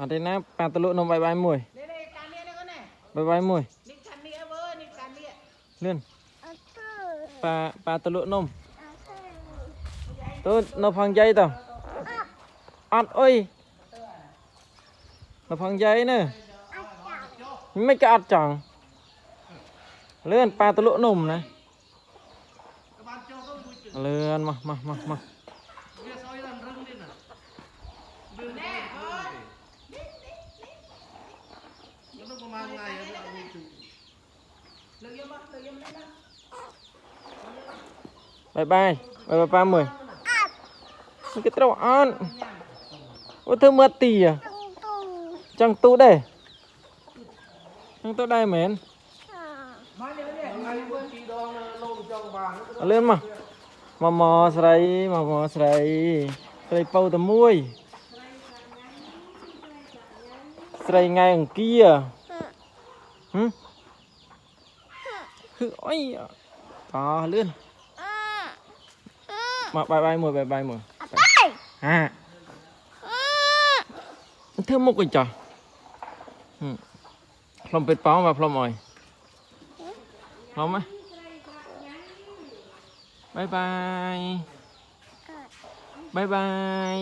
อันนี้นะปลาตะลุนมใบใบมวยใบใบมวยเลื่อนปลาตะลุนมตัวนพังใจต่ออัดเอ้ยนพังใจเนอะไม่กระอัดจังเลื่อนปลาตะลุนมนะเลื่อนมาบายปลาหมื่นมันก็ต้องอ่านว่าเธอเมื่อตีอ่ะจังตู้ได้จังตู้ได้เหม็นเลื่อนมาหมอใส่เป่าตะมุยใส่ไงอังกี้อ่ะคืออ้อยต่อเลื่อนมาใบหมดฮะเธอมุกอีกจ้ะพร้อมเป็ดเป้ามาพร้อมอ่อยพร้อมไหมบาย